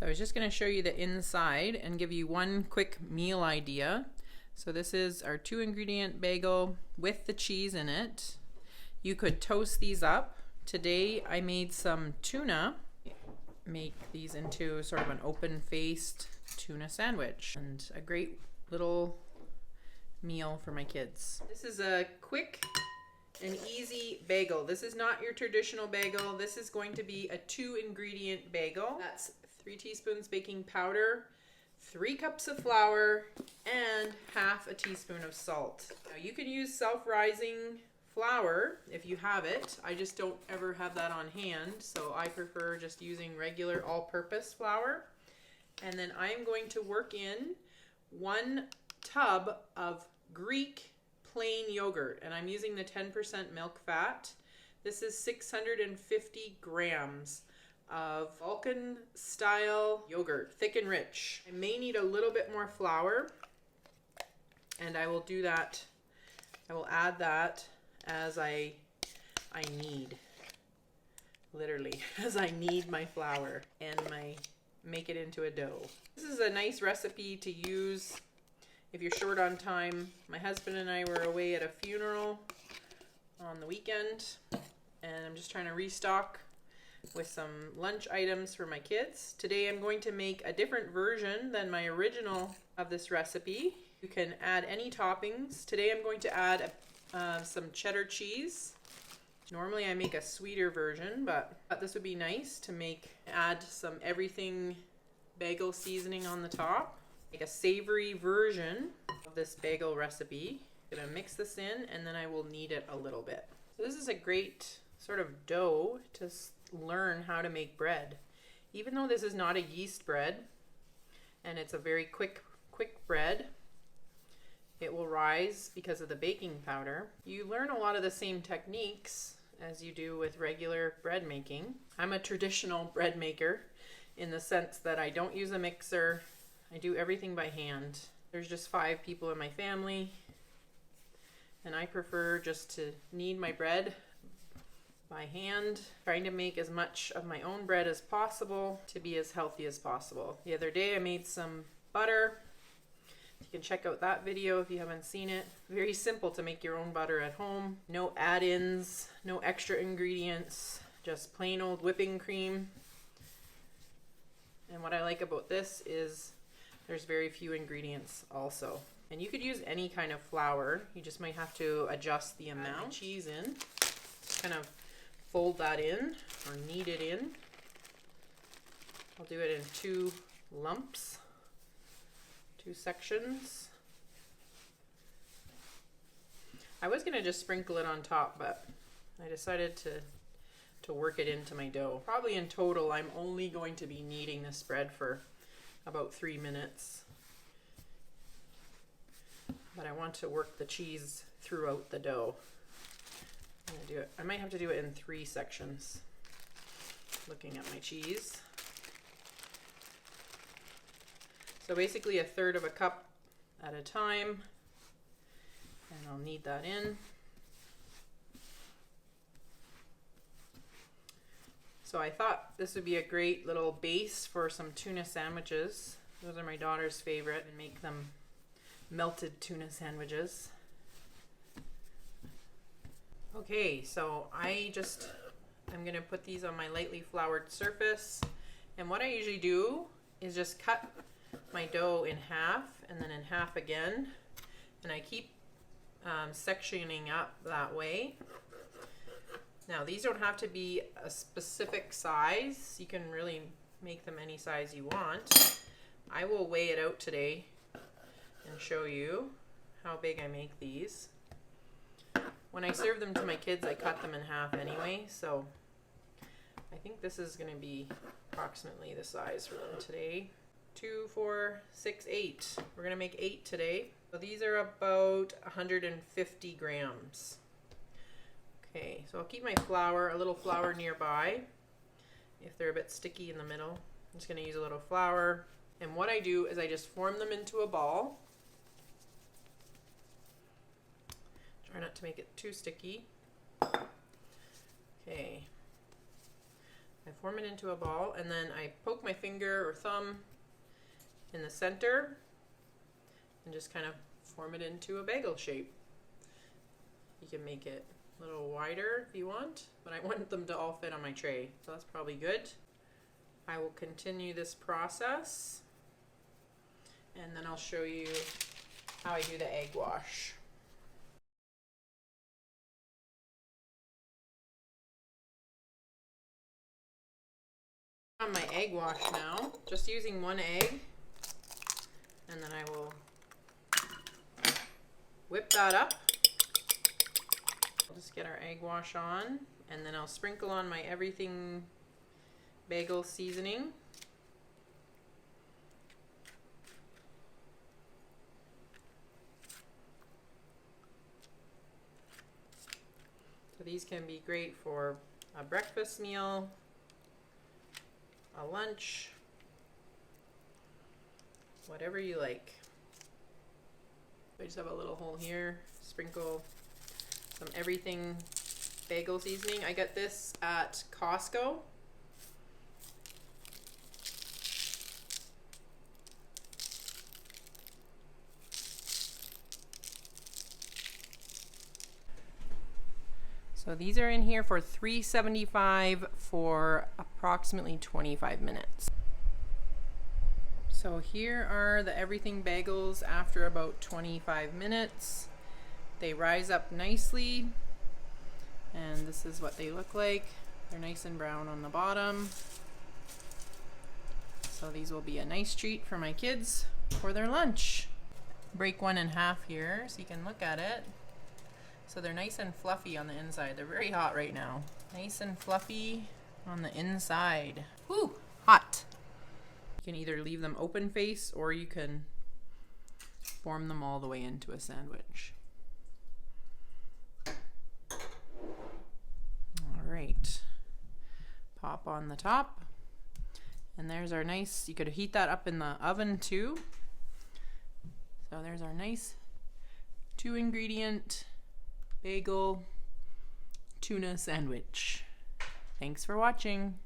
So I was just going to show you the inside and give you one quick meal idea. So this is our 2-ingredient bagel with the cheese in it. You could toast these up. Today I made some tuna. Make these into sort of an open-faced tuna sandwich and a great little meal for my kids. This is a quick and easy bagel. This is not your traditional bagel. This is going to be a 2-ingredient bagel. That's 3 teaspoons baking powder, 3 cups of flour, and half a teaspoon of salt. Now you can use self-rising flour if you have it. I just don't ever have that on hand, so I prefer just using regular all-purpose flour. And then I'm going to work in 1 tub of Greek plain yogurt, and I'm using the 10% milk fat. This is 650 grams of Vulcan style yogurt, thick and rich. I may need a little bit more flour, and I will do that. I will add that as I need, literally, as I need my flour and make it into a dough. This is a nice recipe to use if you're short on time. My husband and I were away at a funeral on the weekend, and I'm just trying to restock with some lunch items for my kids. Today I'm going to make a different version than my original of this recipe. You can add any toppings. Today I'm going to add some cheddar cheese. Normally I make a sweeter version, but I thought this would be nice to add some Everything Bagel Seasoning on the top. Make a savory version of this bagel recipe. I'm gonna mix this in, and then I will knead it a little bit. So this is a great sort of dough to learn how to make bread. Even though this is not a yeast bread and it's a very quick bread, it will rise because of the baking powder. You learn a lot of the same techniques as you do with regular bread making. I'm a traditional bread maker in the sense that I don't use a mixer. I do everything by hand. There's just 5 people in my family, and I prefer just to knead my bread by hand, trying to make as much of my own bread as possible to be as healthy as possible. The other day I made some butter. You can check out that video if you haven't seen it. Very simple to make your own butter at home. No add-ins, no extra ingredients, just plain old whipping cream. And what I like about this is there's very few ingredients also. And you could use any kind of flour. You just might have to adjust the amount. Add cheese in. Just kind of fold that in or knead it in. I'll do it in 2 lumps, 2 sections. I was gonna just sprinkle it on top, but I decided to work it into my dough. Probably in total, I'm only going to be kneading this bread for about 3 minutes. But I want to work the cheese throughout the dough. I'm gonna do it. I might have to do it in 3 sections. Looking at my cheese. So basically 1/3 of a cup at a time. And I'll knead that in. So I thought this would be a great little base for some tuna sandwiches. Those are my daughter's favorite, and make them melted tuna sandwiches. Okay, so I'm gonna put these on my lightly floured surface. And what I usually do is just cut my dough in half and then in half again. And I keep sectioning up that way. Now these don't have to be a specific size. You can really make them any size you want. I will weigh it out today and show you how big I make these. When I serve them to my kids, I cut them in half anyway, so I think this is going to be approximately the size for them today. 2, 4, 6, 8. We're going to make 8 today. So these are about 150 grams. Okay, so I'll keep my flour, a little flour nearby if they're a bit sticky in the middle. I'm just going to use a little flour. And what I do is I just form them into a ball. Try not to make it too sticky. Okay. I form it into a ball, and then I poke my finger or thumb in the center and just kind of form it into a bagel shape. You can make it a little wider if you want, but I want them to all fit on my tray, so that's probably good. I will continue this process, and then I'll show you how I do the egg wash. On my egg wash now, just using one egg, and then I will whip that up. I'll just get our egg wash on, and then I'll sprinkle on my Everything Bagel Seasoning. So these can be great for a breakfast meal, a lunch, whatever you like. I just have a little hole here, sprinkle some Everything Bagel Seasoning. I get this at Costco. So these are in here for $3.75 for approximately 25 minutes. So here are the Everything Bagels after about 25 minutes. They rise up nicely, and this is what they look like. They're nice and brown on the bottom. So these will be a nice treat for my kids for their lunch. Break one in half here so you can look at it. So they're nice and fluffy on the inside. They're very hot right now. Nice and fluffy on the inside. Woo, hot. You can either leave them open face or you can form them all the way into a sandwich. All right. Pop on the top. And there's our nice, you could heat that up in the oven too. So there's our nice 2-ingredient bagel tuna sandwich. Thanks for watching.